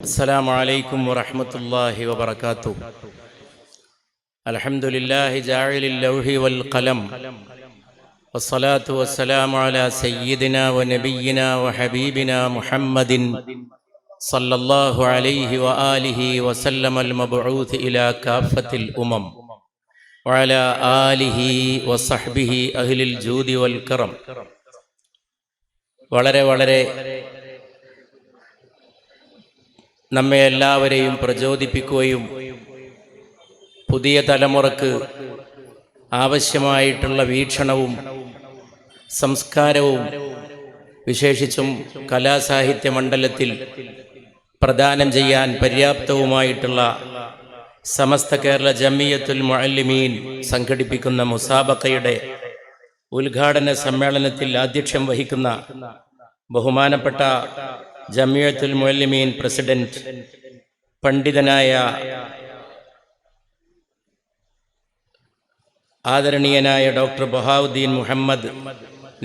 السلام عليكم ورحمة الله وبركاته. الحمد لله جاعل اللوح والقلم والصلاة والسلام على سيدنا ونبينا وحبيبنا محمد صلى الله عليه وآله وسلم المبعوث إلى كافة الأمم وعلى آله وصحبه أهل الجود والكرم. വളരെ നമ്മെ എല്ലാവരെയും പ്രചോദിപ്പിക്കുകയും പുതിയ തലമുറക്ക് ആവശ്യമായിട്ടുള്ള വീക്ഷണവും സംസ്കാരവും വിശേഷിച്ചും കലാസാഹിത്യ മണ്ഡലത്തിൽ പ്രദാനം ചെയ്യാൻ പര്യാപ്തവുമായിട്ടുള്ള സമസ്ത കേരള ജമിയത്തുൽ മുഅല്ലിമീൻ സംഘടിപ്പിക്കുന്ന മുസാബഖയുടെ ഉദ്ഘാടന സമ്മേളനത്തിൽ ആധ്യക്ഷം വഹിക്കുന്ന ബഹുമാനപ്പെട്ട ജമിയത്തുൽ മുഅല്ലിമീൻ പ്രസിഡന്റ് പണ്ഡിതനായ ആദരണീയനായ ഡോക്ടർ ബഹാവുദ്ദീൻ മുഹമ്മദ്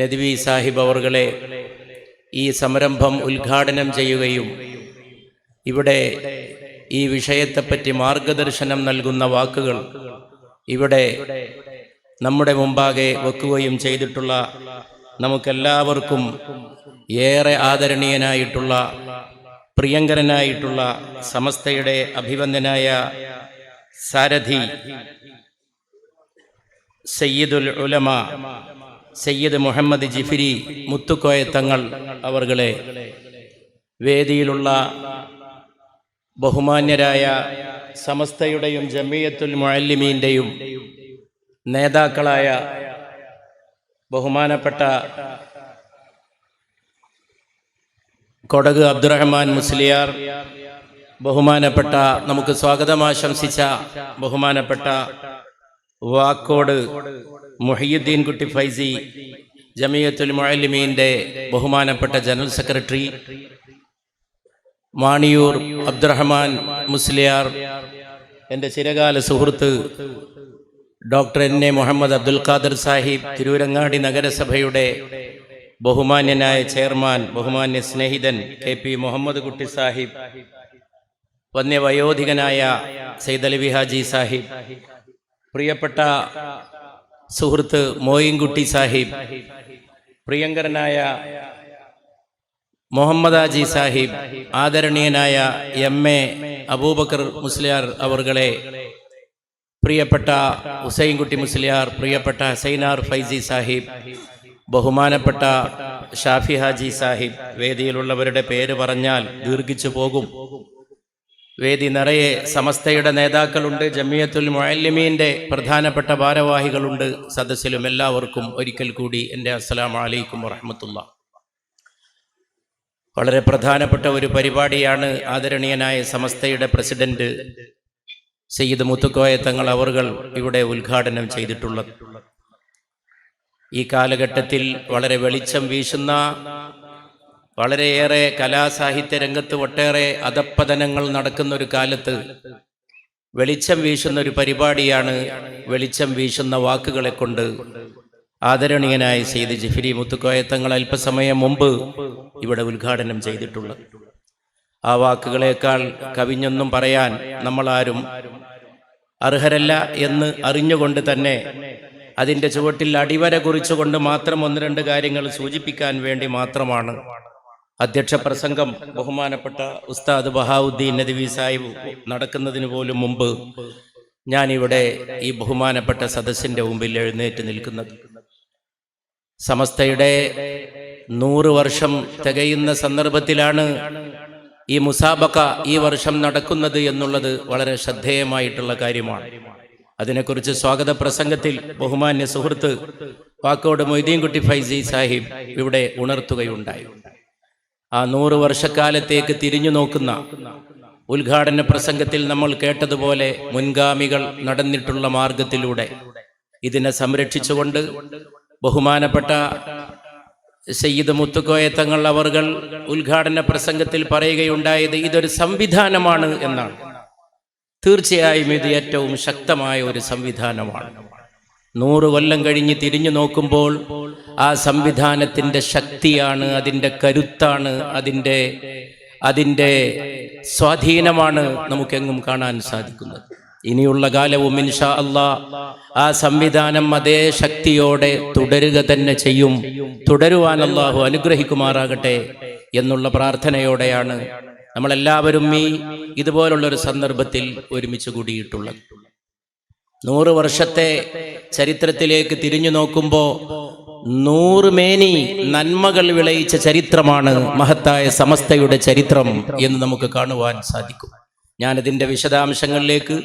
നദ്വി സാഹിബ് അവർകളെ ഈ സംരംഭം ഉദ്ഘാടനം ചെയ്യുകയും ഇവിടെ ഈ വിഷയത്തെപ്പറ്റി മാർഗദർശനം നൽകുന്ന വാക്കുകൾ ഇവിടെ നമ്മുടെ മുമ്പാകെ വെക്കുകയും ചെയ്തിട്ടുള്ള നമുക്കെല്ലാവർക്കും ഏറെ ആദരണീയനായിട്ടുള്ള പ്രിയങ്കരനായിട്ടുള്ള സമസ്തയുടെ അഭിവന്ദനായ സാരഥി സയ്യിദുൽ ഉലമ സയ്യിദ് മുഹമ്മദ് ജിഫിരി മുത്തുക്കോയ തങ്ങൾ അവർകളെ, വേദിയിലുള്ള ബഹുമാന്യരായ സമസ്തയുടെയും ജമിയത്തുൽ മുഅല്ലിമീൻ്റെയും നേതാക്കളായ ബഹുമാനപ്പെട്ട കൊടക് അബ്ദുറഹ്മാൻ മുസ്ലിയാർ, ബഹുമാനപ്പെട്ട നമുക്ക് സ്വാഗതം ആശംസിച്ച ബഹുമാനപ്പെട്ട വാക്കോട് മുഹിയുദ്ദീൻ കുട്ടി ഫൈസി, ജമിയത്തുൽ മുഅല്ലിമീൻ്റെ ബഹുമാനപ്പെട്ട ജനറൽ സെക്രട്ടറി മാണിയൂർ അബ്ദുറഹ്മാൻ മുസ്ലിയാർ, എൻ്റെ ചിരകാല സുഹൃത്ത് ഡോക്ടർ എൻ.എ. മുഹമ്മദ് അബ്ദുൽ ഖാദർ സാഹിബ്, തിരൂരങ്ങാടി നഗരസഭയുടെ ബഹുമാന്യനായ ചെയർമാൻ, ബഹുമാന്യ സ്നേഹിതൻ കെ.പി. മുഹമ്മദ് കുട്ടി സാഹിബ്, വന്യവയോധികനായ സയ്യിദ് അലവി ഹാജി സാഹിബ്, പ്രിയപ്പെട്ട സുഹൃത്ത് മോയിൻകുട്ടി സാഹിബ്, പ്രിയങ്കരനായ മുഹമ്മദ് ഹാജി സാഹിബ്, ആദരണീയനായ എം.എ. അബൂബക്കർ മുസ്ലിയാർ അവർകളെ, പ്രിയപ്പെട്ട ഹുസൈൻകുട്ടി മുസ്ലിയാർ, പ്രിയപ്പെട്ട ഹസൈനാർ ഫൈസി സാഹിബ്, ബഹുമാനപ്പെട്ട ഷാഫി ഹാജി സാഹിബ്, വേദിയിലുള്ളവരുടെ പേര് പറഞ്ഞാൽ ദീർഘിച്ചു പോകും. വേദി നിറയെ സമസ്തയുടെ നേതാക്കളുണ്ട്, ജമിയത്തുൽ മുഅല്ലിമീൻ്റെ പ്രധാനപ്പെട്ട ഭാരവാഹികളുണ്ട്. സദസ്സിലും എല്ലാവർക്കും ഒരിക്കൽ കൂടി എൻ്റെ അസ്സലാമു അലൈക്കും വറഹ്മത്തുള്ളാഹി. വളരെ പ്രധാനപ്പെട്ട ഒരു പരിപാടിയാണ് ആദരണീയനായ സമസ്തയുടെ പ്രസിഡന്റ് സയ്യിദ് മുത്തുക്കോയ തങ്ങൾ അവർകൾ ഇവിടെ ഉദ്ഘാടനം ചെയ്തിട്ടുള്ളത്. ഈ കാലഘട്ടത്തിൽ വളരെ വെളിച്ചം വീശുന്ന, വളരെയേറെ കലാസാഹിത്യ രംഗത്ത് ഒട്ടേറെ അധപ്പതനങ്ങൾ നടക്കുന്ന ഒരു കാലത്ത് വെളിച്ചം വീശുന്ന ഒരു പരിപാടിയാണ് വെളിച്ചം വീശുന്ന വാക്കുകളെ കൊണ്ട് ആദരണീയനായ സയ്യിദ് ജിഫിരി മുത്തുക്കോയ തങ്ങൾ അല്പസമയം മുമ്പ് ഇവിടെ ഉദ്ഘാടനം ചെയ്തിട്ടുള്ളത്. ആ വാക്കുകളേക്കാൾ കവിഞ്ഞൊന്നും പറയാൻ നമ്മളാരും അർഹരല്ല എന്ന് അറിഞ്ഞുകൊണ്ട് തന്നെ അതിൻ്റെ ചുവട്ടിൽ അടിവര കുറിച്ചുകൊണ്ട് മാത്രം ഒന്ന് രണ്ട് കാര്യങ്ങൾ സൂചിപ്പിക്കാൻ വേണ്ടി മാത്രമാണ് അധ്യക്ഷ പ്രസംഗം ബഹുമാനപ്പെട്ട ഉസ്താദ് ബഹാവുദ്ദീൻ നദ്വി സാഹിബ് നടക്കുന്നതിന് പോലും മുമ്പ് ഞാനിവിടെ ഈ ബഹുമാനപ്പെട്ട സദസ്സിൻ്റെ മുമ്പിൽ എഴുന്നേറ്റ് നിൽക്കുന്നത്. സമസ്തയുടെ 100 വർഷം തികയുന്ന സന്ദർഭത്തിലാണ് ഈ മുസാബഖ ഈ വർഷം നടക്കുന്നത് എന്നുള്ളത് വളരെ ശ്രദ്ധേയമായിട്ടുള്ള കാര്യമാണ്. അതിനെക്കുറിച്ച് സ്വാഗത പ്രസംഗത്തിൽ ബഹുമാന്യ സുഹൃത്ത് വാക്കോട് മൊയ്തീൻ കുട്ടി ഫൈസി സാഹിബ് ഇവിടെ ഉണർത്തുകയുണ്ടായി. ആ 100 വർഷക്കാലത്തേക്ക് തിരിഞ്ഞു നോക്കുന്ന ഉദ്ഘാടന പ്രസംഗത്തിൽ നമ്മൾ കേട്ടതുപോലെ മുൻഗാമികൾ നടന്നിട്ടുള്ള മാർഗത്തിലൂടെ ഇതിനെ സംരക്ഷിച്ചുകൊണ്ട് ബഹുമാനപ്പെട്ട സയ്യിദ് മുത്തുക്കോയ തങ്ങൾ അവർകൾ ഉദ്ഘാടന പ്രസംഗത്തിൽ പറയുകയുണ്ടായത് ഇതൊരു സംവിധാനമാണ് എന്നാണ്. തീർച്ചയായും ഇത് ഏറ്റവും ശക്തമായ ഒരു സംവിധാനമാണ്. 100 കൊല്ലം കഴിഞ്ഞ് തിരിഞ്ഞു നോക്കുമ്പോൾ ആ സംവിധാനത്തിൻ്റെ ശക്തിയാണ്, അതിൻ്റെ കരുത്താണ്, അതിൻ്റെ അതിൻ്റെ സ്വാധീനമാണ് നമുക്കെങ്ങും കാണാൻ സാധിക്കുന്നത്. ഇനിയുള്ള കാലവും ഇൻഷാ അല്ലാഹ് ആ സംവിധാനം അതേ ശക്തിയോടെ തുടരുക തന്നെ ചെയ്യും. തുടരുവാൻ അല്ലാഹു അനുഗ്രഹിക്കുമാറാകട്ടെ എന്നുള്ള പ്രാർത്ഥനയോടെയാണ് നമ്മളെല്ലാവരും ഇതുപോലുള്ളൊരു സന്ദർഭത്തിൽ ഒരുമിച്ച് കൂടിയിട്ടുള്ളത്. 100 വർഷത്തെ ചരിത്രത്തിലേക്ക് തിരിഞ്ഞു നോക്കുമ്പോൾ 100 മേനി നന്മകൾ വിളയിച്ച ചരിത്രമാണ് മഹത്തായ സമസ്തയുടെ ചരിത്രം എന്ന് നമുക്ക് കാണുവാൻ സാധിക്കും. ഞാനതിൻ്റെ വിശദാംശങ്ങളിലേക്ക്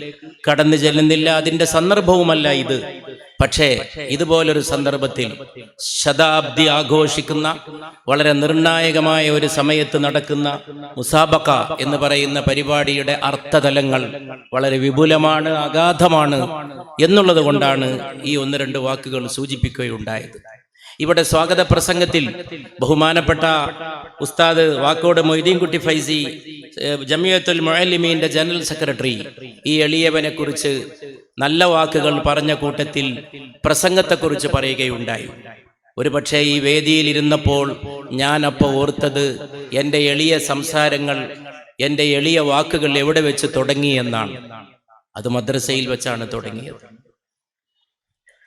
കടന്നു ചെല്ലുന്നില്ല, അതിൻ്റെ സന്ദർഭവുമല്ല ഇത്. പക്ഷേ ഇതുപോലൊരു സന്ദർഭത്തിൽ ശതാബ്ദി ആഘോഷിക്കുന്ന വളരെ നിർണായകമായ ഒരു സമയത്ത് നടക്കുന്ന മുസാബക്ക എന്ന് പറയുന്ന പരിപാടിയുടെ അർത്ഥതലങ്ങൾ വളരെ വിപുലമാണ്, അഗാധമാണ് എന്നുള്ളത് കൊണ്ടാണ് ഈ 1-2 വാക്കുകൾ സൂചിപ്പിക്കുകയുണ്ടായത്. ഇവിടെ സ്വാഗത പ്രസംഗത്തിൽ ബഹുമാനപ്പെട്ട ഉസ്താദ് വാക്കോട് മൊയ്തീൻകുട്ടി ഫൈസി, ജമിയത്തുൽ മുഅല്ലിമീന്റെ ജനറൽ സെക്രട്ടറി, ഈ എളിയവനെ കുറിച്ച് നല്ല വാക്കുകൾ പറഞ്ഞ കൂട്ടത്തിൽ പ്രസംഗത്തെക്കുറിച്ച് പറയുകയുണ്ടായി. ഒരുപക്ഷെ ഈ വേദിയിൽ ഇരുന്നപ്പോൾ ഞാൻ അപ്പോൾ ഓർത്തത് എൻ്റെ എളിയ സംസാരങ്ങൾ, എൻ്റെ എളിയ വാക്കുകൾ എവിടെ വെച്ച് തുടങ്ങി എന്നാണ്. അത് മദ്രസയിൽ വെച്ചാണ് തുടങ്ങിയത്.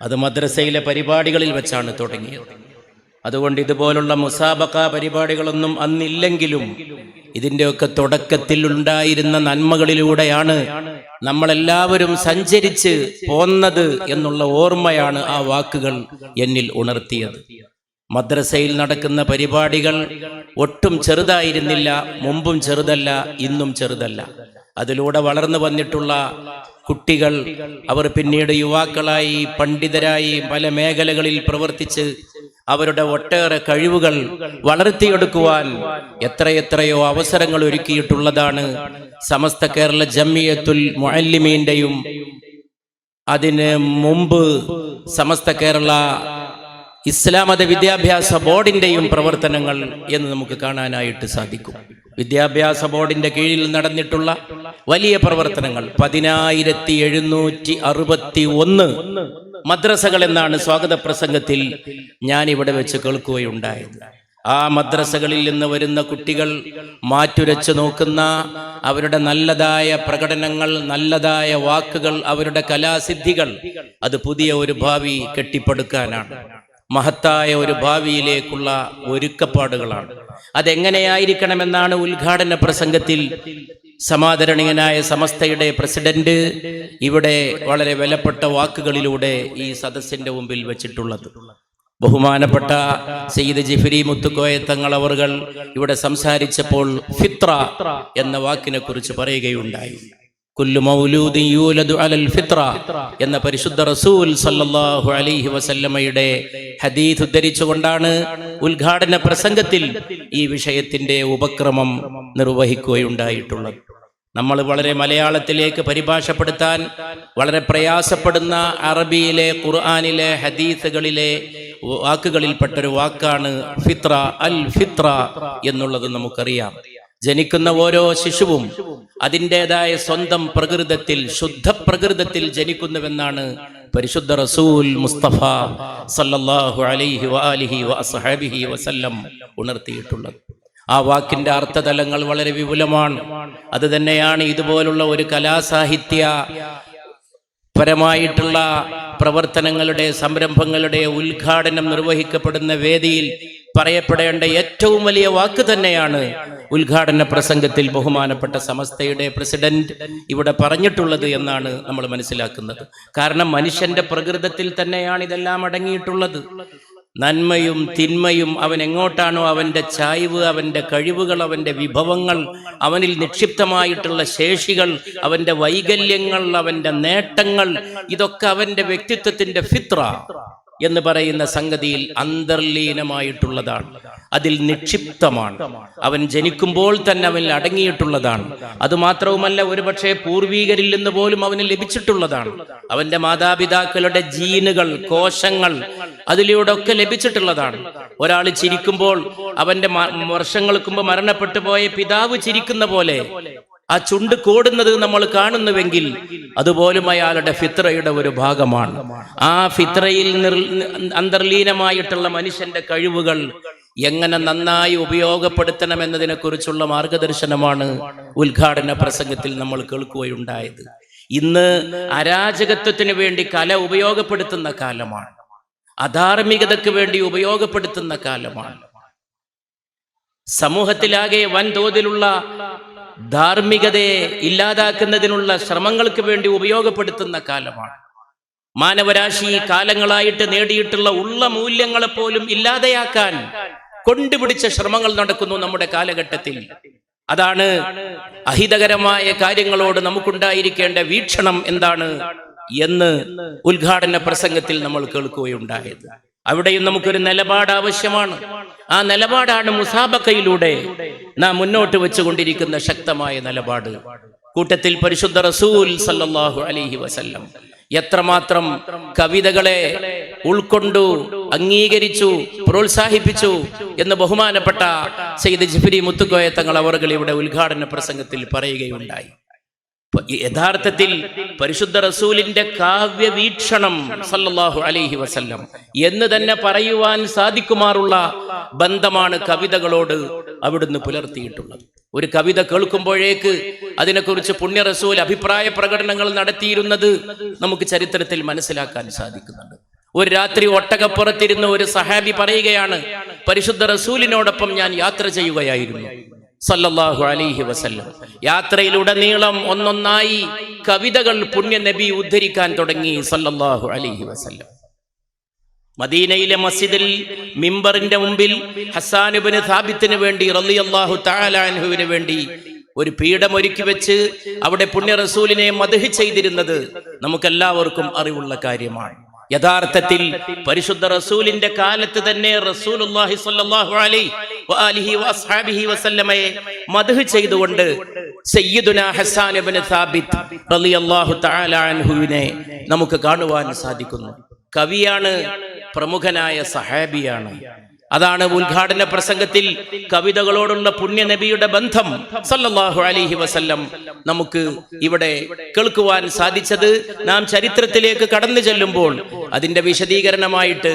അത് മദ്രസയിലെ പരിപാടികളിൽ വെച്ചാണ് തുടങ്ങിയത്. അതുകൊണ്ട് ഇതുപോലുള്ള മുസാബക്ക പരിപാടികളൊന്നും അന്നില്ലെങ്കിലും ഇതിൻ്റെയൊക്കെ തുടക്കത്തിൽ ഉണ്ടായിരുന്ന നന്മകളിലൂടെയാണ് നമ്മളെല്ലാവരും സഞ്ചരിച്ച് പോന്നത് എന്നുള്ള ഓർമ്മയാണ് ആ വാക്കുകൾ എന്നിൽ ഉണർത്തിയത്. മദ്രസയിൽ നടക്കുന്ന പരിപാടികൾ ഒട്ടും ചെറുതായിരുന്നില്ല, മുമ്പും ചെറുതല്ല, ഇന്നും ചെറുതല്ല. അതിലൂടെ വളർന്നു വന്നിട്ടുള്ള കുട്ടികൾ, അവർ പിന്നീട് യുവാക്കളായി, പണ്ഡിതരായി പല മേഖലകളിൽ പ്രവർത്തിച്ച് അവരുടെ ഒട്ടേറെ കഴിവുകൾ വളർത്തിയെടുക്കുവാൻ എത്രയെത്രയോ അവസരങ്ങൾ ഒരുക്കിയിട്ടുള്ളതാണ് സമസ്ത കേരള ജമിയത്തുൽ മുഅല്ലിമീന്റെയും അതിന് മുമ്പ് സമസ്ത കേരള ഇസ്ലാം മത വിദ്യാഭ്യാസ ബോർഡിന്റെയും പ്രവർത്തനങ്ങൾ എന്ന് നമുക്ക് കാണാനായിട്ട് സാധിക്കും. വിദ്യാഭ്യാസ ബോർഡിന്റെ കീഴിൽ നടന്നിട്ടുള്ള വലിയ പ്രവർത്തനങ്ങൾ 10761 മദ്രസകൾ എന്നാണ് സ്വാഗത പ്രസംഗത്തിൽ ഞാൻ ഇവിടെ വെച്ച് കേൾക്കുകയുണ്ടായത്. ആ മദ്രസകളിൽ നിന്ന് വരുന്ന കുട്ടികൾ മാറ്റുരച്ചു നോക്കുന്ന അവരുടെ നല്ലതായ പ്രകടനങ്ങൾ, നല്ലതായ വാക്കുകൾ, അവരുടെ കലാസിദ്ധികൾ, അത് പുതിയ ഒരു ഭാവി കെട്ടിപ്പടുക്കാനാണ്, മഹത്തായ ഒരു ഭാവിയിലേക്കുള്ള ഒരുക്കപ്പാടുകളാണ്. അതെങ്ങനെയായിരിക്കണമെന്നാണ് ഉദ്ഘാടന പ്രസംഗത്തിൽ സമാദരണീയനായ സമസ്തയുടെ പ്രസിഡന്റ് ഇവിടെ വളരെ വിലപ്പെട്ട വാക്കുകളിലൂടെ ഈ സദസ്സിന്റെ മുമ്പിൽ വെച്ചിട്ടുള്ളത്. ബഹുമാനപ്പെട്ട സയ്യിദ് ജിഫ്രി മുത്തുക്കോയ തങ്ങൾ അവർകൾ ഇവിടെ സംസാരിച്ചപ്പോൾ ഫിത്ര എന്ന വാക്കിനെ കുറിച്ച് പറയുകയുണ്ടായി. കുല്ലു മൗലൂദിൻ യൂലദു അലൽ ഫിത്ര എന്ന പരിശുദ്ധ റസൂൽ സല്ലല്ലാഹു അലൈഹി വസല്ലമയുടെ ഹദീസ് ഉദ്ധരിച്ചുകൊണ്ടാണ് ഉദ്ഘാടന പ്രസംഗത്തിൽ ഈ വിഷയത്തിന്റെ ഉപക്രമം നിർവഹിക്കുകയുണ്ടായിട്ടുള്ളത്. നമ്മൾ വളരെ മലയാളത്തിലേക്ക് പരിഭാഷപ്പെടുത്താൻ വളരെ പ്രയാസപ്പെടുന്ന അറബിയിലെ, ഖുർആനിലെ, ഹദീസുകളിലെ വാക്കുകളിൽപ്പെട്ടൊരു വാക്കാണ് ഫിത്ര. അൽ ഫിത്ര എന്നുള്ളത് നമുക്കറിയാം. ജനിക്കുന്ന ഓരോ ശിശുവും അതിൻ്റെതായ സ്വന്തം പ്രകൃതത്തിൽ, ശുദ്ധ പ്രകൃതത്തിൽ ജനിക്കുന്നുവെന്നാണ് പരിശുദ്ധ റസൂൽ മുസ്തഫ സല്ലല്ലാഹു അലൈഹി വആലിഹി വഅസ്ഹാബിഹി വസല്ലം ഉണർത്തിയിട്ടുള്ളത്. ആ വാക്കിന്റെ അർത്ഥതലങ്ങൾ വളരെ വിപുലമാണ്. അത് തന്നെയാണ് ഇതുപോലുള്ള ഒരു കലാസാഹിത്യ പരമായിട്ടുള്ള പ്രവർത്തനങ്ങളുടെ, സംരംഭങ്ങളുടെ ഉദ്ഘാടനം നിർവഹിക്കപ്പെടുന്ന വേദിയിൽ പറയപ്പെടേണ്ട ഏറ്റവും വലിയ വാക്ക് തന്നെയാണ് ഉദ്ഘാടന പ്രസംഗത്തിൽ ബഹുമാനപ്പെട്ട സമസ്തയുടെ പ്രസിഡന്റ് ഇവിടെ പറഞ്ഞിട്ടുള്ളത് എന്നാണ് നമ്മൾ മനസ്സിലാക്കുന്നത്. കാരണം മനുഷ്യന്റെ പ്രകൃതത്തിൽ തന്നെയാണ് ഇതെല്ലാം അടങ്ങിയിട്ടുള്ളത്. നന്മയും തിന്മയും അവൻ എങ്ങോട്ടാണോ അവൻ്റെ ചായ്വ്, അവൻ്റെ കഴിവുകൾ, അവൻ്റെ വിഭവങ്ങൾ, അവനിൽ നിക്ഷിപ്തമായിട്ടുള്ള ശേഷികൾ, അവൻ്റെ വൈകല്യങ്ങൾ, അവൻ്റെ നേട്ടങ്ങൾ, ഇതൊക്കെ അവൻ്റെ വ്യക്തിത്വത്തിൻ്റെ ഫിത്ര എന്ന് പറയുന്ന സംഗതിയിൽ അന്തർലീനമായിട്ടുള്ളതാണ്. അതിൽ നിക്ഷിപ്തമാണ്. അവൻ ജനിക്കുമ്പോൾ തന്നെ അവനിൽ അടങ്ങിയിട്ടുള്ളതാണ്. അതുമാത്രവുമല്ല, ഒരുപക്ഷെ പൂർവീകരിൽ നിന്ന് പോലും അവന് ലഭിച്ചിട്ടുള്ളതാണ്. അവന്റെ മാതാപിതാക്കളുടെ ജീനുകൾ, കോശങ്ങൾ അതിലൂടെ ഒക്കെ ലഭിച്ചിട്ടുള്ളതാണ്. ഒരാൾ ചിരിക്കുമ്പോൾ അവന്റെ വർഷങ്ങൾക്ക് മുമ്പ് മരണപ്പെട്ടു പോയ പിതാവ് ചിരിക്കുന്ന പോലെ ആ ചുണ്ട് കോടുന്നത് നമ്മൾ കാണുന്നുവെങ്കിൽ അതുപോലും അയാളുടെ ഫിത്രയുടെ ഒരു ഭാഗമാണ്. ആ ഫിത്രയിൽ അന്തർലീനമായിട്ടുള്ള മനുഷ്യന്റെ കഴിവുകൾ, എങ്ങനെ നന്നായി ഉപയോഗപ്പെടുത്തണമെന്നതിനെ കുറിച്ചുള്ള മാർഗദർശനമാണ് ഉദ്ഘാടന പ്രസംഗത്തിൽ നമ്മൾ കേൾക്കുകയുണ്ടായത്. ഇന്ന് അരാജകത്വത്തിന് വേണ്ടി കല ഉപയോഗപ്പെടുത്തുന്ന കാലമാണ്, അധാർമികതയ്ക്ക് വേണ്ടി ഉപയോഗപ്പെടുത്തുന്ന കാലമാണ്. സമൂഹത്തിലാകെ വൻതോതിലുള്ള ധാർമ്മികതയെ ഇല്ലാതാക്കുന്നതിനുള്ള ശ്രമങ്ങൾക്ക് വേണ്ടി ഉപയോഗപ്പെടുത്തുന്ന കാലമാണ്. മാനവരാശി കാലങ്ങളായിട്ട് നേടിയിട്ടുള്ള ഉള്ള മൂല്യങ്ങളെ പോലും ഇല്ലാതെയാക്കാൻ കൊണ്ടുപിടിച്ച ശ്രമങ്ങൾ നടക്കുന്നു നമ്മുടെ കാലഘട്ടത്തിൽ. അതാണ് അഹിതകരമായ കാര്യങ്ങളോട് നമുക്കുണ്ടായിരിക്കേണ്ട വീക്ഷണം എന്താണ് എന്ന് ഉദ്ഘാടന പ്രസംഗത്തിൽ നമ്മൾ കേൾക്കുകയുണ്ടായത്. അവിടെയും നമുക്കൊരു നിലപാട് ആവശ്യമാണ്. ആ നിലപാടാണ് മുസാബക്കയിലൂടെ നാം മുന്നോട്ട് വെച്ചുകൊണ്ടിരിക്കുന്ന ശക്തമായ നിലപാട്. കൂട്ടത്തിൽ പരിശുദ്ധ റസൂൽ സല്ലല്ലാഹു അലൈഹി വസല്ലം എത്രമാത്രം കവിതകളെ ഉൾക്കൊണ്ടു, അംഗീകരിച്ചു, പ്രോത്സാഹിപ്പിച്ചു എന്ന് ബഹുമാനപ്പെട്ട സയ്യിദ് ജിഫ്രി മുത്തുക്കോയ തങ്ങൾ അവർകൾ ഇവിടെ ഉദ്ഘാടന പ്രസംഗത്തിൽ പറയുകയുണ്ടായി. യഥാർത്ഥത്തിൽ പരിശുദ്ധ റസൂലിന്റെ കാവ്യവീക്ഷണം സല്ലല്ലാഹു അലൈഹി വസല്ലം എന്ന് തന്നെ പറയുവാൻ സാധിക്കുമാറുള്ള ബന്ധമാണ് കവിതകളോട് അവിടുന്ന് പുലർത്തിയിട്ടുള്ളത്. ഒരു കവിത കേൾക്കുമ്പോഴേക്ക് അതിനെക്കുറിച്ച് പുണ്യ റസൂൽ അഭിപ്രായ പ്രകടനങ്ങൾ നടത്തിയിരുന്നത് നമുക്ക് ചരിത്രത്തിൽ മനസ്സിലാക്കാൻ സാധിക്കുന്നുണ്ട്. ഒരു രാത്രി ഒട്ടകപ്പുറത്തിരുന്ന് ഒരു സഹാബി പറയുകയാണ്, പരിശുദ്ധ റസൂലിനോടൊപ്പം ഞാൻ യാത്ര ചെയ്യുകയായിരുന്നു സല്ലല്ലാഹു അലൈഹി വസല്ലം. യാത്രയിലുടനീളം ഒന്നൊന്നായി കവിതകൾ പുണ്യ നബി ഉദ്ധരിക്കാൻ തുടങ്ങി സല്ലല്ലാഹു അലൈഹി വസല്ലം. മദീനയിലെ മസ്ജിദിൽ മിമ്പറിന്റെ മുമ്പിൽ ഹസ്സാൻ ഇബ്നു സാബിത്തിന് വേണ്ടി റളിയല്ലാഹു തആല അൻഹുവിന് വേണ്ടി ഒരു പീഠം ഒരുക്കി വെച്ച് അവിടെ പുണ്യ റസൂലിനെ മദ്ഹ് ചെയ്തിരുന്നത് നമുക്കെല്ലാവർക്കും അറിവുള്ള കാര്യമാണ്. യഥാർത്ഥത്തിൽ പരിശുദ്ധ റസൂലിന്റെ കാലത്ത് തന്നെ റസൂലുള്ളാഹി സ്വല്ലല്ലാഹു അലൈഹി വഅസ്ഹാബിഹി വസല്ലമയെ മദ്ഹ് ചെയ്തുകൊണ്ട് സയ്യിദുനാ ഹസ്സാൻ ഇബ്നു സാബിത്ത് റളിയല്ലാഹു തആല അൻഹുവിനെ നമുക്ക് കാണുവാൻ സാധിക്കുന്നു. കവിയാണ്, പ്രമുഖനായ സഹാബിയാണ്. അതാണ് ഉദ്ഘാടന പ്രസംഗത്തിൽ കവിതകളോടുള്ള പുണ്യ നബിയുടെ ബന്ധം സല്ലല്ലാഹു അലൈഹി വസല്ലം നമുക്ക് ഇവിടെ കേൾക്കുവാൻ സാധിച്ചത്. നാം ചരിത്രത്തിലേക്ക് കടന്നു ചെല്ലുമ്പോൾ അതിന്റെ വിശദീകരണമായിട്ട്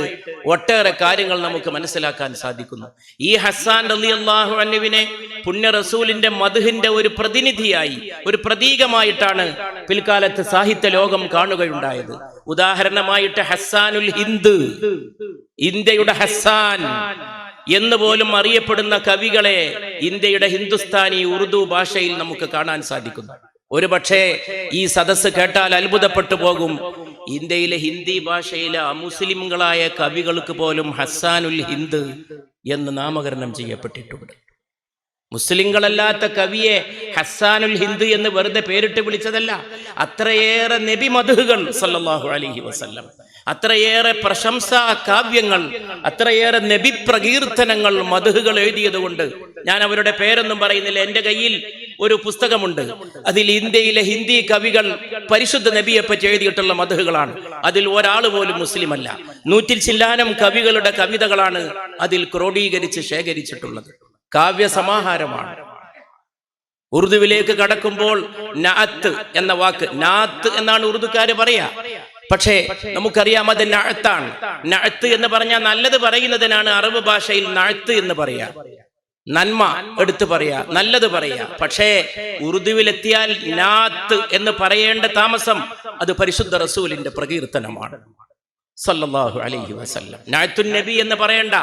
ഒട്ടേറെ കാര്യങ്ങൾ നമുക്ക് മനസ്സിലാക്കാൻ സാധിക്കുന്നു. ഈ ഹസ്സാൻ റളിയല്ലാഹു അൻഹുവിനെ പുണ്യ റസൂലിന്റെ മദ്ഹിന്റെ ഒരു പ്രതിനിധിയായി, ഒരു പ്രതീകമായിട്ടാണ് പിൽക്കാലത്ത് സാഹിത്യ ലോകം കാണുകയുണ്ടായത്. ഉദാഹരണമായിട്ട് ഹസ്സാനുൽ ഹിന്ദ്, ഇന്ത്യയുടെ ഹസ്സാൻ എന്ന് പോലും അറിയപ്പെടുന്ന കവികളെ ഇന്ത്യയുടെ ഹിന്ദുസ്ഥാനി ഉറുദു ഭാഷയിൽ നമുക്ക് കാണാൻ സാധിക്കുന്നു. ഒരു പക്ഷേ ഈ സദസ്സ് കേട്ടാൽ അത്ഭുതപ്പെട്ടു പോകും. ഇന്ത്യയിലെ ഹിന്ദി ഭാഷയിലെ അമുസ്ലിംകളായ കവികൾക്ക് പോലും ഹസ്സാനുൽ ഹിന്ദ് എന്ന് നാമകരണം ചെയ്യപ്പെട്ടിട്ടുണ്ട്. മുസ്ലിങ്ങളല്ലാത്ത കവിയെ ഹസ്സാനുൽ ഹിന്ദ് എന്ന് വെറുതെ പേരിട്ട് വിളിച്ചതല്ല. അത്രയേറെ നബി മദ്ഹുകൾ സല്ലല്ലാഹു അലൈഹി വസല്ലം, അത്രയേറെ പ്രശംസാ കാവ്യങ്ങൾ, അത്രയേറെ നബി പ്രകീർത്തനങ്ങൾ, മദ്ഹുകൾ എഴുതിയതുകൊണ്ട് ഞാൻ അവരുടെ പേരൊന്നും പറയുന്നില്ല. എൻ്റെ കയ്യിൽ ഒരു പുസ്തകമുണ്ട്. അതിൽ ഇന്ത്യയിലെ ഹിന്ദി കവികൾ പരിശുദ്ധ നബിയെ പറ്റി എഴുതിയിട്ടുള്ള മദ്ഹുകളാണ്. അതിൽ ഒരാൾ പോലും മുസ്ലിം അല്ല. 100 ചില്ലാനം കവികളുടെ കവിതകളാണ് അതിൽ ക്രോഡീകരിച്ച് ശേഖരിച്ചിട്ടുള്ളത്. കാവ്യ സമാഹാരമാണ്. ഉറുദുവിലേക്ക് കടക്കുമ്പോൾ നാത്ത് എന്ന വാക്ക്, നാത്ത് എന്നാണ് ഉറുദുക്കാര് പറയാ. പക്ഷേ നമുക്കറിയാം അത് നഅത്താണ്. നഅത്ത് എന്ന് പറഞ്ഞാൽ നല്ലത് പറയുന്നതിനാണ് അറബ് ഭാഷയിൽ നഅത്ത് എന്ന് പറയാ. നന്മ എടുത്തു പറയാ, നല്ലത് പറയാ. പക്ഷേ ഉറുദുവിലെത്തിയാൽ നാത്ത് എന്ന് പറയേണ്ട താമസം അത് പരിശുദ്ധ റസൂലിന്റെ പ്രകീർത്തനമാണ് സല്ലല്ലാഹു അലൈഹി വസല്ലം. നാത്തുൻ നബി എന്ന് പറയണ്ട,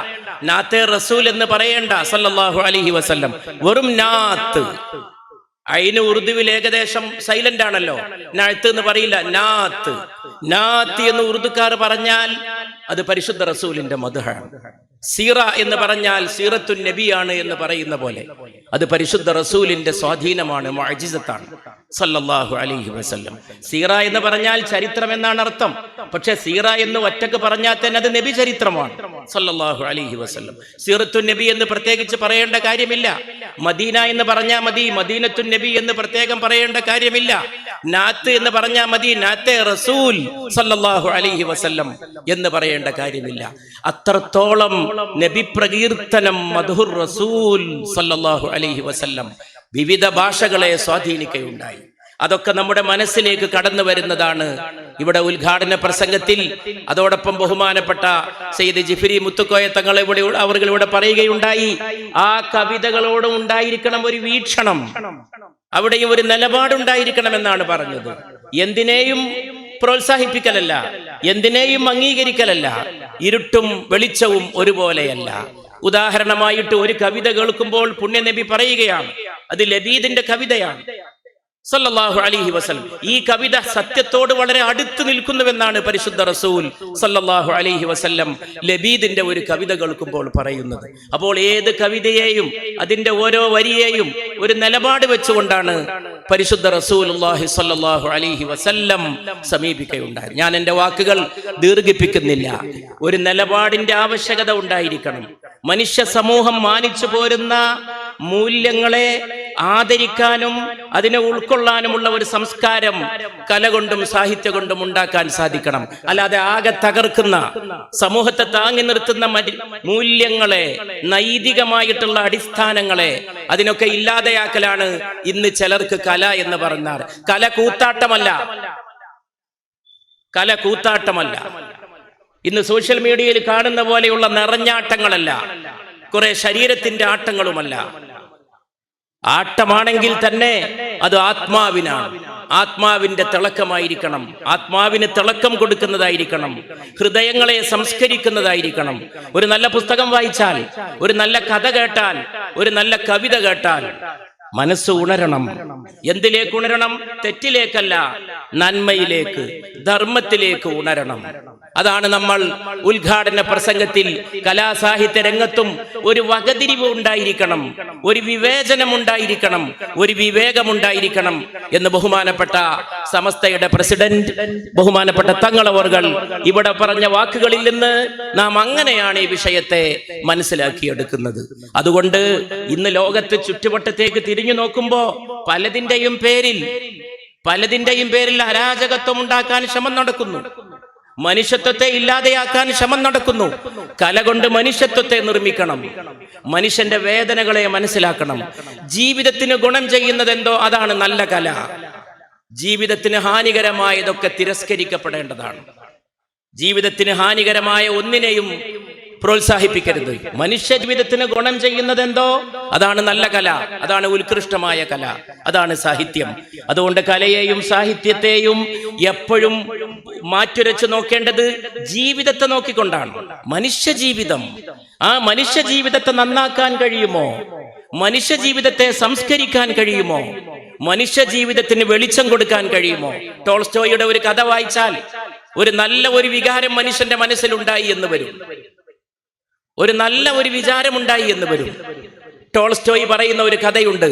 നാത്തെ റസൂൽ എന്ന് പറയണ്ട സല്ലല്ലാഹു അലൈഹി വസല്ലം. വെറും നാത്ത്. അതിന് ഉറുദുവിൽ ഏകദേശം സൈലന്റ് ആണല്ലോ. നാത്ത് എന്ന് പറയില്ല, നാത്ത്. നാത്ത് എന്ന് ഉറുദുക്കാർ പറഞ്ഞാൽ അത് പരിശുദ്ധ റസൂലിന്റെ മദ്ഹാണ്. സീറ എന്ന് പറഞ്ഞാൽ സീറത്തുൻ നബിയാണ് എന്ന് പറയുന്ന പോലെ അത് പരിശുദ്ധ റസൂലിന്റെ സ്വാധീനമാണ്, മുഅ്ജിസത്താണ് സല്ലല്ലാഹു അലൈഹി വസല്ലം. സീറ എന്ന് പറഞ്ഞാൽ ചരിത്രം എന്നാണ് അർത്ഥം. പക്ഷെ സീറ എന്ന് ഒറ്റക്ക് പറഞ്ഞാൽ തന്നെ അത് നബി ചരിത്രമാണ് സല്ലല്ലാഹു അലൈഹി വസല്ലം. സീറത്തുൻ നബി എന്ന് പ്രത്യേകിച്ച് പറയേണ്ട കാര്യമില്ല. മദീന എന്ന് പറഞ്ഞാൽ മതി, മദീനത്തുൻ നബി എന്ന് പ്രത്യേകം പറയേണ്ട കാര്യമില്ല. നാത്ത് എന്ന് പറഞ്ഞാൽ മതി, നാത്തെ റസൂൽ സല്ലല്ലാഹു അലൈഹി വസല്ലം എന്ന് പറയേണ്ട കാര്യമില്ല. അത്രത്തോളം നബി പ്രകീർത്തനം മദ്ഹുർ റസൂൽ സല്ലല്ലാഹു അലൈഹി വസല്ലം വിവിധ ഭാഷകളെ സ്വാധീനിക്കുകയുണ്ടായി. അതൊക്കെ നമ്മുടെ മനസ്സിലേക്ക് കടന്നു വരുന്നതാണ്. ഇവിടെ ഉദ്ഘാടന പ്രസംഗത്തിൽ അതോടൊപ്പം ബഹുമാനപ്പെട്ട സയ്യിദ് ജിഫ്രി മുത്തുക്കോയ തങ്ങൾ ഇവിടെ പറയുകയുണ്ടായി, ആ കവിതകളോടും ഉണ്ടായിരിക്കണം ഒരു വീക്ഷണം, അവിടെയും ഒരു നിലപാടുണ്ടായിരിക്കണമെന്നാണ് പറഞ്ഞത്. എന്തിനേയും പ്രോത്സാഹിപ്പിക്കലല്ല, എന്തിനേയും അംഗീകരിക്കലല്ല, ഇരുട്ടും വെളിച്ചവും ഒരുപോലെയല്ല. ഉദാഹരണമായിട്ട് ഒരു കവിത കേൾക്കുമ്പോൾ പുണ്യനബി പറയുകയാണ്, അത് ലബീദിന്റെ കവിതയാണ് സല്ലല്ലാഹു അലൈഹി വസല്ലം. ഈ കവിത സത്യത്തോട് വളരെ അടുത്ത് നിൽക്കുന്നുവെന്നാണ് പരിശുദ്ധ റസൂൽ സല്ലല്ലാഹു അലൈഹി വസല്ലം ലബീദിന്റെ ഒരു കവിത കേൾക്കുമ്പോൾ പറയുന്നത്. അപ്പോൾ ഏത് കവിതയെയും അതിന്റെ ഓരോ വരിയെയും ഒരു നിലപാട് വെച്ചുകൊണ്ടാണ് പരിശുദ്ധ റസൂലുള്ളാഹി സ്വല്ലല്ലാഹു അലൈഹി വസല്ലം സമീപിക്കുകയുണ്ടായി. ഞാൻ എൻ്റെ വാക്കുകൾ ദീർഘിപ്പിക്കുന്നില്ല. ഒരു നിലപാടിന്റെ ആവശ്യകത ഉണ്ടായിരിക്കണം. മനുഷ്യ സമൂഹം മാനിച്ചു പോരുന്ന മൂല്യങ്ങളെ ആദരിക്കാനും അതിനെ ഉൾക്കൊള്ളാനുമുള്ള ഒരു സംസ്കാരം കല കൊണ്ടും സാഹിത്യ കൊണ്ടും ഉണ്ടാക്കാൻ സാധിക്കണം. അല്ലാതെ ആകെ തകർക്കുന്ന, സമൂഹത്തെ താങ്ങി നിർത്തുന്ന മൂല്യങ്ങളെ, നൈതികമായിട്ടുള്ള അടിസ്ഥാനങ്ങളെ അതിനൊക്കെ ഇല്ലാതെയാക്കലാണ് ഇന്ന് ചിലർക്ക് കല എന്ന് പറഞ്ഞാൽ. കല കൂത്താട്ടമല്ല, കല കൂത്താട്ടമല്ല. ഇന്ന് സോഷ്യൽ മീഡിയയിൽ കാണുന്ന പോലെയുള്ള നിറഞ്ഞാട്ടങ്ങളല്ല, കുറെ ശരീരത്തിന്റെ ആട്ടങ്ങളുമല്ല. ആട്ടമാണെങ്കിൽ തന്നെ അത് ആത്മാവിനാണ്, ആത്മാവിന്റെ തിളക്കമായിരിക്കണം, ആത്മാവിന് തിളക്കം കൊടുക്കുന്നതായിരിക്കണം, ഹൃദയങ്ങളെ സംസ്കരിക്കുന്നതായിരിക്കണം. ഒരു നല്ല പുസ്തകം വായിച്ചാൽ, ഒരു നല്ല കഥ കേട്ടാൽ, ഒരു നല്ല കവിത കേട്ടാൽ മനസ്സ് ഉണരണം. എന്തിലേക്ക് ഉണരണം? തെറ്റിലേക്കല്ല, നന്മയിലേക്ക്, ധർമ്മത്തിലേക്ക് ഉണരണം. അതാണ് നമ്മൾ ഉദ്ഘാടന പ്രസംഗത്തിൽ കലാസാഹിത്യ രംഗത്തും ഒരു വകതിരിവ് ഉണ്ടായിരിക്കണം, ഒരു വിവേചനം ഉണ്ടായിരിക്കണം, ഒരു വിവേകമുണ്ടായിരിക്കണം എന്ന് ബഹുമാനപ്പെട്ട സമസ്തയുടെ പ്രസിഡന്റ് ബഹുമാനപ്പെട്ട തങ്ങളവർകൾ ഇവിടെ പറഞ്ഞ വാക്കുകളിൽ നിന്ന് നാം അങ്ങനെയാണ് ഈ വിഷയത്തെ മനസ്സിലാക്കിയെടുക്കുന്നത്. അതുകൊണ്ട് ഇന്ന് ലോകത്ത് ചുറ്റുവട്ടത്തേക്ക് തിരിഞ്ഞു നോക്കുമ്പോ പലതിന്റെയും പേരിൽ അരാജകത്വം ഉണ്ടാക്കാൻ ശ്രമം നടക്കുന്നു, മനുഷ്യത്വത്തെ ഇല്ലാതെയാക്കാൻ ശ്രമം നടക്കുന്നു. കല കൊണ്ട് മനുഷ്യത്വത്തെ നിർമ്മിക്കണം, മനുഷ്യന്റെ വേദനകളെ മനസ്സിലാക്കണം. ജീവിതത്തിന് ഗുണം ചെയ്യുന്നത് എന്തോ അതാണ് നല്ല കല. ജീവിതത്തിന് ഹാനികരമായതൊക്കെ തിരസ്കരിക്കപ്പെടേണ്ടതാണ്. ജീവിതത്തിന് ഹാനികരമായ ഒന്നിനെയും പ്രോത്സാഹിപ്പിക്കരുത്. മനുഷ്യ ജീവിതത്തിന് ഗുണം ചെയ്യുന്നത് എന്തോ അതാണ് നല്ല കല, അതാണ് ഉത്കൃഷ്ടമായ കല, അതാണ് സാഹിത്യം. അതുകൊണ്ട് കലയെയും സാഹിത്യത്തെയും എപ്പോഴും മാറ്റുരച്ചു നോക്കേണ്ടത് ജീവിതത്തെ നോക്കിക്കൊണ്ടാണ്. മനുഷ്യ ജീവിതം, ആ മനുഷ്യ ജീവിതത്തെ നന്നാക്കാൻ കഴിയുമോ? മനുഷ്യ ജീവിതത്തെ സംസ്കരിക്കാൻ കഴിയുമോ? മനുഷ്യ ജീവിതത്തിന് വെളിച്ചം കൊടുക്കാൻ കഴിയുമോ? ടോൾസ്റ്റോയുടെ ഒരു കഥ വായിച്ചാൽ ഒരു നല്ല ഒരു വികാരം മനുഷ്യന്റെ മനസ്സിലുണ്ടായി എന്ന് വരും, ഒരു നല്ല ഒരു വിചാരമുണ്ടായി എന്ന് വരും. ടോൾസ്റ്റോയ് പറയുന്ന ഒരു കഥയുണ്ട്.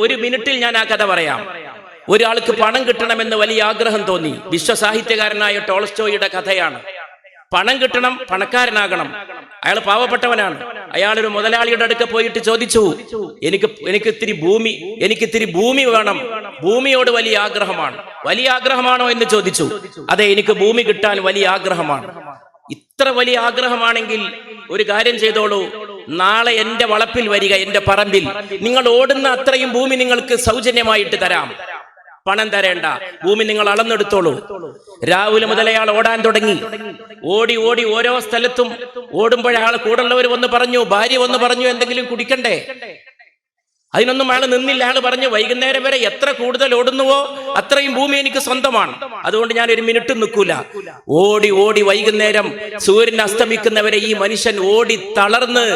ഒരു മിനിറ്റിൽ ഞാൻ ആ കഥ പറയാം. ഒരാൾക്ക് പണം കിട്ടണമെന്ന് വലിയ ആഗ്രഹം തോന്നി. വിശ്വസാഹിത്യകാരനായ ടോൾസ്റ്റോയുടെ കഥയാണ്. പണം കിട്ടണം, പണക്കാരനാകണം. അയാൾ പാവപ്പെട്ടവനാണ്. അയാളൊരു മുതലാളിയുടെ അടുക്ക പോയിട്ട് ചോദിച്ചു, എനിക്ക് ഇത്തിരി ഭൂമി വേണം, ഭൂമിയോട് വലിയ ആഗ്രഹമാണ്. വലിയ ആഗ്രഹമാണോ എന്ന് ചോദിച്ചു. അതെ, എനിക്ക് ഭൂമി കിട്ടാൻ വലിയ ആഗ്രഹമാണ്. ഇത്ര വലിയ ആഗ്രഹമാണെങ്കിൽ ഒരു കാര്യം ചെയ്തോളൂ, നാളെ എന്റെ വളപ്പിൽ വരിക, എന്റെ പറമ്പിൽ. നിങ്ങൾ ഓടുന്ന അത്രയും ഭൂമി നിങ്ങൾക്ക് സൗജന്യമായിട്ട് തരാം, പണം തരേണ്ട, ഭൂമി നിങ്ങൾ അളന്നെടുത്തോളൂ. രാവിലെ മുതൽ അയാൾ ഓടാൻ തുടങ്ങി. ഓടി ഓരോ സ്ഥലത്തും ഓടുമ്പോഴയാൾ കൂടുള്ളവർ വന്ന് പറഞ്ഞു, ഭാര്യ വന്ന് പറഞ്ഞു, എന്തെങ്കിലും കുടിക്കണ്ടേ? അതിനൊന്നും അയാൾ നിന്നില്ല. അയാൾ പറഞ്ഞു, വൈകുന്നേരം വരെ എത്ര കൂടുതൽ ഓടുന്നുവോ അത്രയും ഭൂമി എനിക്ക് സ്വന്തമാണ്, അതുകൊണ്ട് ഞാൻ ഒരു മിനിറ്റ് നിൽക്കൂല. ഓടി വൈകുന്നേരം സൂര്യൻ അസ്തമിക്കുന്നവരെ ഈ മനുഷ്യൻ ഓടി തളർന്ന്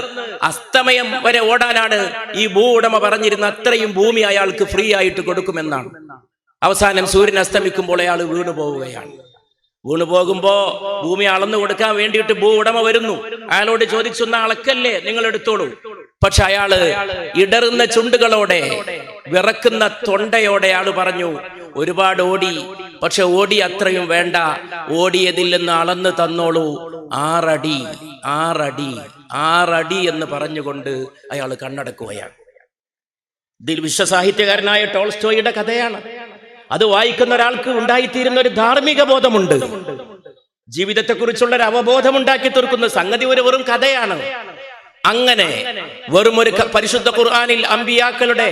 അസ്തമയം വരെ ഓടാനാണ് ഈ ഭൂ ഉടമ പറഞ്ഞിരുന്ന അത്രയും ഭൂമി അയാൾക്ക് ഫ്രീ ആയിട്ട് കൊടുക്കുമെന്നാണ്. അവസാനം സൂര്യൻ അസ്തമിക്കുമ്പോൾ അയാൾ വീണു പോവുകയാണ്. വീണു പോകുമ്പോ ഭൂമി അളന്നു കൊടുക്കാൻ വേണ്ടിയിട്ട് ഭൂ ഉടമ വരുന്നു. അയാളോട് ചോദിച്ചു, അളക്കല്ലേ, നിങ്ങൾ എടുത്തോളൂ. പക്ഷെ അയാള് ഇടറുന്ന ചുണ്ടുകളോടെ, വിറക്കുന്ന തൊണ്ടയോടെ അയാൾ പറഞ്ഞു, ഒരുപാട് ഓടി, പക്ഷെ ഓടി അത്രയും വേണ്ട, ഓടിയതിൽ നിന്ന് അളന്ന് തന്നോളൂ, 6 അടി എന്ന് പറഞ്ഞുകൊണ്ട് അയാൾ കണ്ണടക്കുകയാണ്. ഇതിൽ വിശ്വസാഹിത്യകാരനായ ടോൾസ്റ്റോയുടെ കഥയാണ്. അത് വായിക്കുന്ന ഒരാൾക്ക് ഉണ്ടായിത്തീരുന്ന ഒരു ധാർമ്മിക ബോധമുണ്ട്, ജീവിതത്തെക്കുറിച്ചുള്ള ഒരു അവബോധം ഉണ്ടാക്കി തീർക്കുന്ന സംഗതി ഒരു വെറും കഥയാണ്. അങ്ങനെ വെറും ഒരു പരിശുദ്ധ ഖുർആനിൽ അമ്പിയാക്കളുടെ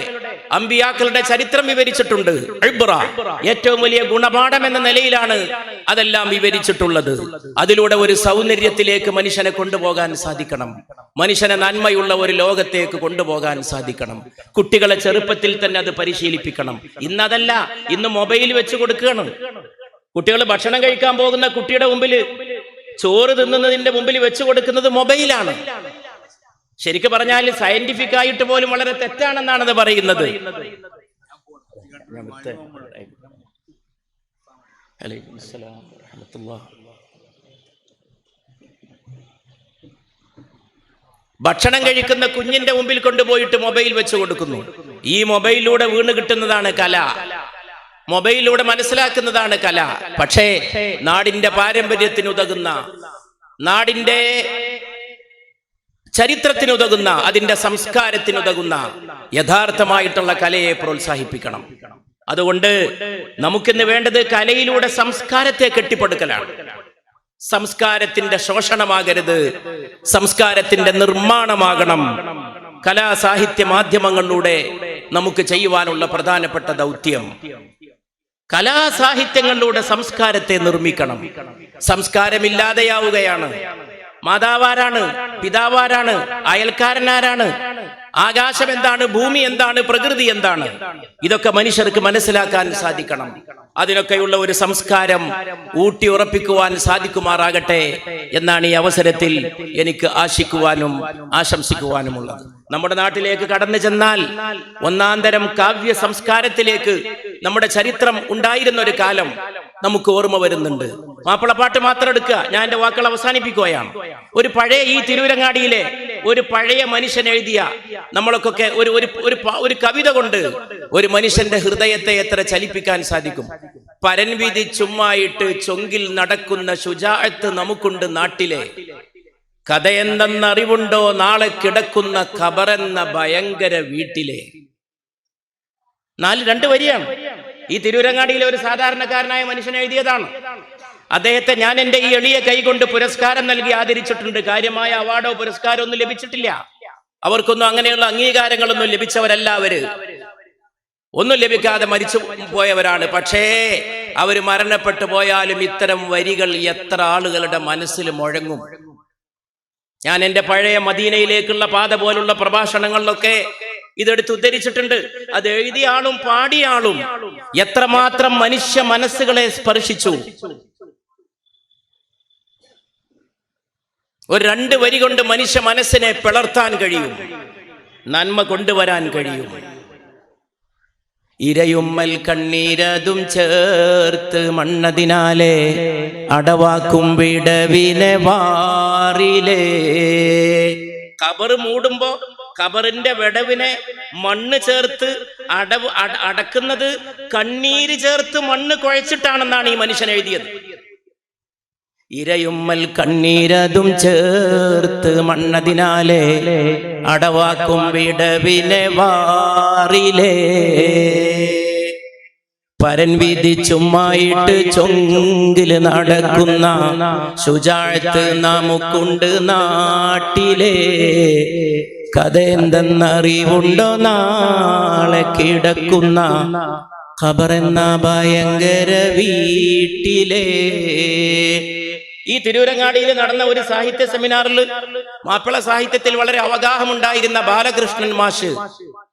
അമ്പിയാക്കളുടെ ചരിത്രം വിവരിച്ചിട്ടുണ്ട്. ഇബ്റ, ഏറ്റവും വലിയ ഗുണപാഠം എന്ന നിലയിലാണ് അതെല്ലാം വിവരിച്ചിട്ടുള്ളത്. അതിലൂടെ ഒരു സൗന്ദര്യത്തിലേക്ക് മനുഷ്യനെ കൊണ്ടുപോകാൻ സാധിക്കണം, മനുഷ്യനെ നന്മയുള്ള ഒരു ലോകത്തേക്ക് കൊണ്ടുപോകാൻ സാധിക്കണം. കുട്ടികളെ ചെറുപ്പത്തിൽ തന്നെ അത് പരിശീലിപ്പിക്കണം. ഇന്നതല്ല, ഇന്ന് മൊബൈൽ വെച്ച് കൊടുക്കുകയാണ്. കുട്ടികൾ ഭക്ഷണം കഴിക്കാൻ പോകുന്ന കുട്ടിയുടെ മുമ്പിൽ, ചോറ് തിന്നുന്നതിന്റെ മുമ്പിൽ വെച്ച് കൊടുക്കുന്നത് മൊബൈലാണ്. ശരിക്കും പറഞ്ഞാൽ സയന്റിഫിക് ആയിട്ട് പോലും വളരെ തെറ്റാണെന്നാണത് പറയുന്നത്. ഭക്ഷണം കഴിക്കുന്ന കുഞ്ഞിന്റെ മുമ്പിൽ കൊണ്ടുപോയിട്ട് മൊബൈൽ വെച്ച് കൊടുക്കുന്നു. ഈ മൊബൈലിലൂടെ വീണ് കിട്ടുന്നതാണ് കല, മൊബൈലിലൂടെ മനസ്സിലാക്കുന്നതാണ് കല. പക്ഷേ നാടിന്റെ പാരമ്പര്യത്തിനുതകുന്ന, നാടിന്റെ ചരിത്രത്തിനുതകുന്ന, അതിന്റെ സംസ്കാരത്തിനുതകുന്ന യഥാർത്ഥമായിട്ടുള്ള കലയെ പ്രോത്സാഹിപ്പിക്കണം. അതുകൊണ്ട് നമുക്കിന്ന് വേണ്ടത് കലയിലൂടെ സംസ്കാരത്തെ കെട്ടിപ്പടുക്കലാണ്. സംസ്കാരത്തിന്റെ ശോഷണമാകരുത്, സംസ്കാരത്തിന്റെ നിർമ്മാണമാകണം. കലാസാഹിത്യ മാധ്യമങ്ങളിലൂടെ നമുക്ക് ചെയ്യുവാനുള്ള പ്രധാനപ്പെട്ട ദൗത്യം കലാസാഹിത്യങ്ങളിലൂടെ സംസ്കാരത്തെ നിർമ്മിക്കണം. സംസ്കാരമില്ലാതെയാവുകയാണ്. മാതാവാരാണ്, പിതാവാരാണ്, അയൽക്കാരനാരാണ്, ആകാശം എന്താണ്, ഭൂമി എന്താണ്, പ്രകൃതി എന്താണ്, ഇതൊക്കെ മനുഷ്യർക്ക് മനസ്സിലാക്കാൻ സാധിക്കണം. അതിനൊക്കെയുള്ള ഒരു സംസ്കാരം ഊട്ടി ഉറപ്പിക്കുവാൻ സാധിക്കുമാറാകട്ടെ എന്നാണ് ഈ അവസരത്തിൽ എനിക്ക് ആശിക്കുവാനും ആശംസിക്കുവാനുമുള്ളത്. നമ്മുടെ നാട്ടിലേക്ക് കടന്നു ചെന്നാൽ ഒന്നാന്തരം കാവ്യ സംസ്കാരത്തിലേക്ക് നമ്മുടെ ചരിത്രം ഉണ്ടായിരുന്ന ഒരു കാലം നമുക്ക് ഓർമ്മ വരുന്നുണ്ട്. മാപ്പിളപ്പാട്ട് മാത്രം എടുക്കുക, ഞാൻ എൻ്റെ വാക്കുകൾ അവസാനിപ്പിക്കുകയാണ്. ഒരു പഴയ, ഈ തിരൂരങ്ങാടിയിലെ ഒരു പഴയ മനുഷ്യൻ എഴുതിയ, നമ്മളൊക്കെ ഒരു കവിത കൊണ്ട് ഒരു മനുഷ്യന്റെ ഹൃദയത്തെ എത്ര ചലിപ്പിക്കാൻ സാധിക്കും. പരൻവിധി ചുമ്മായിട്ട് ചൊങ്കിൽ നടക്കുന്ന ശുജാഅത്ത് നമുക്കുണ്ട് നാട്ടിലെ, കഥയെന്തെന്നറിവുണ്ടോ നാളെ കിടക്കുന്ന ഖബറെന്ന ഭയങ്കര വീട്ടിലെ. 2 വരിയാണ്. ഈ തിരൂരങ്ങാടിയിലെ ഒരു സാധാരണക്കാരനായ മനുഷ്യൻ എഴുതിയതാണ്. അദ്ദേഹത്തെ ഞാൻ എൻ്റെ ഈ എളിയ കൈകൊണ്ട് പുരസ്കാരം നൽകി ആദരിച്ചിട്ടുണ്ട്. കാര്യമായ അവാർഡോ പുരസ്കാരമോ ഒന്നും ലഭിച്ചിട്ടില്ല. അവർക്കൊന്നും അങ്ങനെയുള്ള അംഗീകാരങ്ങളൊന്നും ലഭിച്ചവരല്ല. അവര് ഒന്നും ലഭിക്കാതെ മരിച്ചു പോയവരാണ്. പക്ഷേ അവര് മരണപ്പെട്ടു പോയാലും ഇത്തരം വരികൾ എത്ര ആളുകളുടെ മനസ്സിൽ മുഴങ്ങും. ഞാൻ എൻ്റെ പഴയ മദീനയിലേക്കുള്ള പാത പോലുള്ള പ്രഭാഷണങ്ങളിലൊക്കെ ഇതെടുത്ത് ഉദ്ധരിച്ചിട്ടുണ്ട്. അത് എഴുതിയ ആളും പാടിയ ആളും എത്രമാത്രം മനുഷ്യ മനസ്സുകളെ സ്പർശിച്ചു. ഒരു 2 വരി കൊണ്ട് മനുഷ്യ മനസ്സിനെ പിളർത്താൻ കഴിയും, നന്മ കൊണ്ടുവരാൻ കഴിയും. ഇരയുമ്മൽ കണ്ണീരതും ചേർത്ത് മണ്ണതിനാലെ അടവാക്കും വിടവിനെ വാറിലേ. ഖബർ മൂടുമ്പോ ഖബറിന്റെ വിടവിനെ മണ്ണ് ചേർത്ത് അടക്കുന്നത് കണ്ണീര് ചേർത്ത് മണ്ണ് കുഴച്ചിട്ടാണെന്നാണ് ഈ മനുഷ്യൻ എഴുതിയത്. ഇരയുമ്മൽ കണ്ണീരതും ചേർത്ത് മണ്ണതിനാലെ അടവാക്കും വിടവിനെ വാറിലേ. പരൻവിധി ചുമ്മായിട്ട് ചൊങ്കില് നടക്കുന്ന ശുജാഅത്ത് നമുക്കുണ്ട് നാട്ടിലെ, കഥ എന്തെന്നറിവുണ്ടോ നാളെ കിടക്കുന്ന ഖബറെന്ന ഭയങ്കര വീട്ടിലെ. ഈ തിരൂരങ്ങാടിയിൽ നടന്ന ഒരു സാഹിത്യ സെമിനാറിൽ മാപ്പിള സാഹിത്യത്തിൽ വളരെ അവഗാഹമുണ്ടായിരുന്ന ബാലകൃഷ്ണൻ മാഷ്,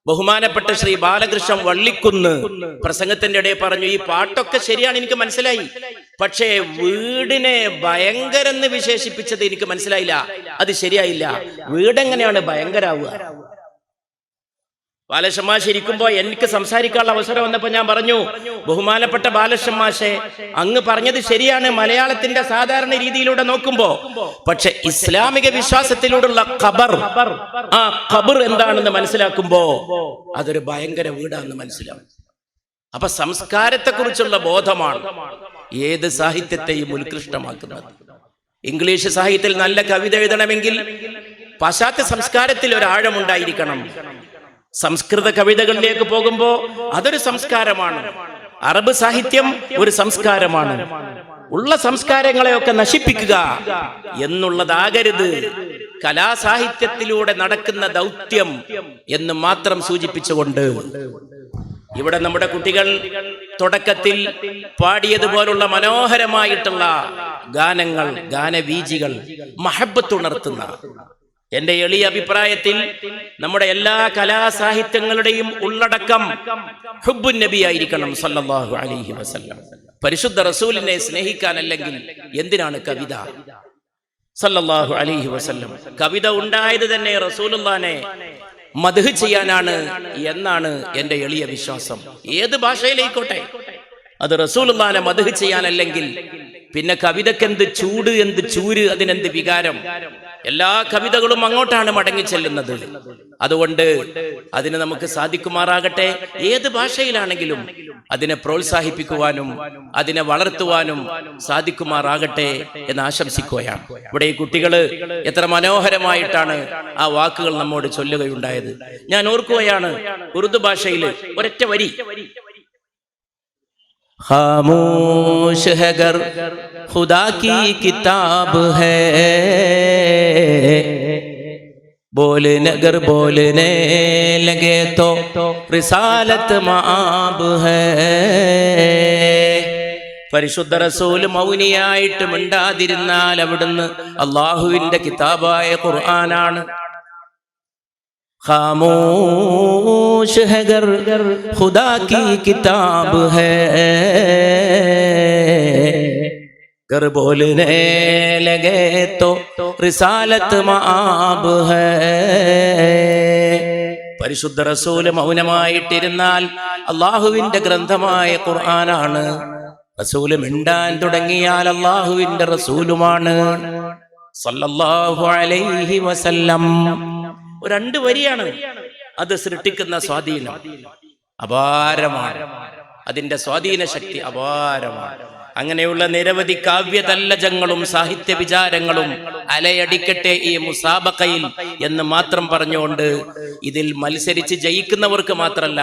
ബഹുമാനപ്പെട്ട ശ്രീ ബാലകൃഷ്ണൻ വള്ളിക്കുന്ന്, പ്രസംഗത്തിന്റെ ഇടയിൽ പറഞ്ഞു, ഈ പാട്ടൊക്കെ ശരിയാണ്, എനിക്ക് മനസ്സിലായി, പക്ഷേ വീടിനെ ഭയങ്കരെന്ന് വിശേഷിപ്പിച്ചത് എനിക്ക് മനസ്സിലായില്ല, അത് ശരിയായില്ല. വീടെങ്ങനെയാണ് ഭയങ്കരാവുക? ബാലശമാശ ഇരിക്കുമ്പോ എനിക്ക് സംസാരിക്കാനുള്ള അവസരം വന്നപ്പോ ഞാൻ പറഞ്ഞു, ബഹുമാനപ്പെട്ട ബാലശമാശെ, അങ്ങ് പറഞ്ഞത് ശരിയാണ് മലയാളത്തിന്റെ സാധാരണ രീതിയിലൂടെ നോക്കുമ്പോ, പക്ഷെ ഇസ്ലാമിക വിശ്വാസത്തിലൂടെയുള്ള ഖബർ, ആ ഖബർ എന്താണെന്ന് മനസ്സിലാക്കുമ്പോ അതൊരു ഭയങ്കര വീടാണെന്ന് മനസ്സിലാവും. അപ്പൊ സംസ്കാരത്തെ കുറിച്ചുള്ള ബോധമാണ് ഏത് സാഹിത്യത്തെയും ഉത്കൃഷ്ടമാക്കുന്നത്. ഇംഗ്ലീഷ് സാഹിത്യത്തിൽ നല്ല കവിത എഴുതണമെങ്കിൽ പാശ്ചാത്യ സംസ്കാരത്തിൽ ഒരാഴമുണ്ടായിരിക്കണം. സംസ്കൃത കവിതകളിലേക്ക് പോകുമ്പോ അതൊരു സംസ്കാരമാണ്. അറബ് സാഹിത്യം ഒരു സംസ്കാരമാണ്. ഉള്ള സംസ്കാരങ്ങളെയൊക്കെ നശിപ്പിക്കുക എന്നുള്ളതാകരുത്. കലാസാഹിത്യത്തിലൂടെ നടക്കുന്ന ദൗത്യം എന്ന് മാത്രം സൂചിപ്പിച്ചുകൊണ്ട് ഇവിടെ നമ്മുടെ കുട്ടികൾ തുടക്കത്തിൽ പാടിയതുപോലുള്ള മനോഹരമായിട്ടുള്ള ഗാനങ്ങൾ, ഗാനവീജികൾ മഹബത്തുണർത്തുന്ന, എന്റെ എളിയ അഭിപ്രായത്തിൽ നമ്മുടെ എല്ലാ കലാസാഹിത്യങ്ങളുടെയും ഉള്ളടക്കം ഹുബ്ബുൻ നബി ആയിരിക്കണം സല്ലല്ലാഹു അലൈഹി വസല്ലം. പരിശുദ്ധ റസൂലിനെ സ്നേഹിക്കാനല്ലെങ്കിൽ എന്തിനാണ് കവിത? സല്ലല്ലാഹു അലൈഹി വസല്ലം കവിത ഉണ്ടായത് തന്നെ റസൂലുള്ളാഹിനെ മദ്ഹ് ചെയ്യാനാണ് എന്നാണ് എന്റെ എളിയ വിശ്വാസം. ഏത് ഭാഷയിലായിക്കോട്ടെ, അത് റസൂലുള്ളാഹിനെ മദ്ഹ് ചെയ്യാനല്ലെങ്കിൽ പിന്നെ കവിതയ്ക്ക് എന്ത് ചൂട്, എന്ത് ചൂര്, അതിനെന്ത് വികാരം? എല്ലാ കവിതകളും അങ്ങോട്ടാണ് മടങ്ങി ചെല്ലുന്നത്. അതുകൊണ്ട് അതിന് നമുക്ക് സാധിക്കുമാറാകട്ടെ. ഏത് ഭാഷയിലാണെങ്കിലും അതിനെ പ്രോത്സാഹിപ്പിക്കുവാനും അതിനെ വളർത്തുവാനും സാധിക്കുമാറാകട്ടെ എന്ന് ആശംസിക്കുകയാണ്. ഇവിടെ ഈ കുട്ടികള് എത്ര മനോഹരമായിട്ടാണ് ആ വാക്കുകൾ നമ്മോട് ചൊല്ലുകയുണ്ടായത്. ഞാൻ ഓർക്കുകയാണ്, ഉറുദു ഭാഷയിൽ ഒരൊറ്റ വരി, खामोश है गर खुदा की किताब है, बोलने अगर बोलने लगे तो रिसालत माब है. പരിശുദ്ധ റസൂൽ മൗനിയായിട്ട് മിണ്ടാതിരുന്നാൽ അവിടുന്ന് അള്ളാഹുവിന്റെ കിതാബായ ഖുർആനാണ്. खामोश है गर खुदा की किताब है, गर बोलने लगे तो रिसालत माब है. പരിശുദ്ധ റസൂല് മൗനമായിട്ടിരുന്നാൽ അള്ളാഹുവിന്റെ ഗ്രന്ഥമായ ഖുർആനാണ്. റസൂല് മിണ്ടാൻ തുടങ്ങിയാൽ അള്ളാഹുവിന്റെ റസൂലുമാണ് സല്ലല്ലാഹു അലൈഹി വസല്ലം. രണ്ട് വരിയാണ്, അത് സൃഷ്ടിക്കുന്ന സ്വാധീനം അപാരമാണ്. അതിന്റെ സ്വാധീന ശക്തി അപാരമാണ്. അങ്ങനെയുള്ള നിരവധി കാവ്യതല്ലജങ്ങളും സാഹിത്യ വിചാരങ്ങളും അലയടിക്കട്ടെ ഈ മുസാബഖയിൽ എന്ന് മാത്രം പറഞ്ഞുകൊണ്ട്, ഇതിൽ മത്സരിച്ച് ജയിക്കുന്നവർക്ക് മാത്രമല്ല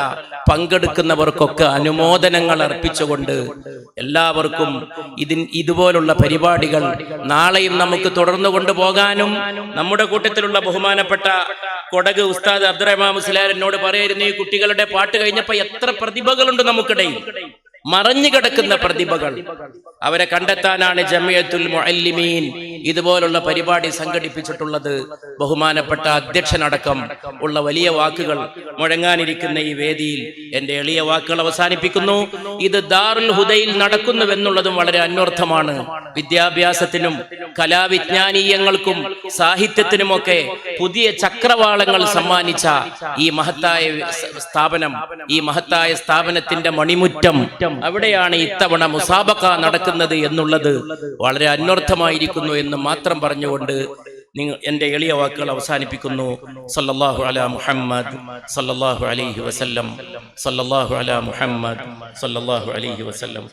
പങ്കെടുക്കുന്നവർക്കൊക്കെ അനുമോദനങ്ങൾ അർപ്പിച്ചുകൊണ്ട് എല്ലാവർക്കും ഇതുപോലുള്ള പരിപാടികൾ നാളെയും നമുക്ക് തുടർന്നു കൊണ്ടുപോകാനും, നമ്മുടെ കൂട്ടത്തിലുള്ള ബഹുമാനപ്പെട്ട കൊടക് ഉസ്താദ് അബ്ദുറഹ്മാൻ മുസ്ലിയാർ എന്നോട് പറയായിരുന്നു, ഈ കുട്ടികളുടെ പാട്ട് കഴിഞ്ഞപ്പോ എത്ര പ്രതിഭകളുണ്ട് നമുക്കിടയിൽ, മറഞ്ഞു കിടക്കുന്ന പ്രതിഭകൾ. അവരെ കണ്ടെത്താനാണ് ജമിയത്തുൽ മുഅല്ലിമീൻ ഇതുപോലുള്ള പരിപാടി സംഘടിപ്പിച്ചിട്ടുള്ളത്. ബഹുമാനപ്പെട്ട അധ്യക്ഷനടക്കം ഉള്ള വലിയ വാക്കുകൾ മുഴങ്ങാനിരിക്കുന്ന ഈ വേദിയിൽ എന്റെ എളിയ വാക്കുകൾ അവസാനിപ്പിക്കുന്നു. ഇത് ദാറുൽ ഹുദയിൽ നടക്കുന്നുവെന്നുള്ളതും വളരെ അന്വർത്ഥമാണ്. വിദ്യാഭ്യാസത്തിനും കലാവിജ്ഞാനീയങ്ങൾക്കും സാഹിത്യത്തിനുമൊക്കെ പുതിയ ചക്രവാളങ്ങൾ സമ്മാനിച്ച ഈ മഹത്തായ സ്ഥാപനം, ഈ മഹത്തായ സ്ഥാപനത്തിന്റെ മണിമുറ്റം, അവിടെയാണ് ഇത്തവണ മുസാബഖ നടക്കുന്നത് എന്നുള്ളത് വളരെ അന്വർത്ഥമായിരിക്കുന്നു എന്ന് മാത്രം പറഞ്ഞുകൊണ്ട് എന്റെ എളിയ വാക്കുകൾ അവസാനിപ്പിക്കുന്നു. സല്ലല്ലാഹു അലാ മുഹമ്മദ് സല്ലല്ലാഹു അലൈഹി വസല്ലം. സല്ലല്ലാഹു അലാ മുഹമ്മദ് സല്ലല്ലാഹു അലൈഹി വസല്ലം.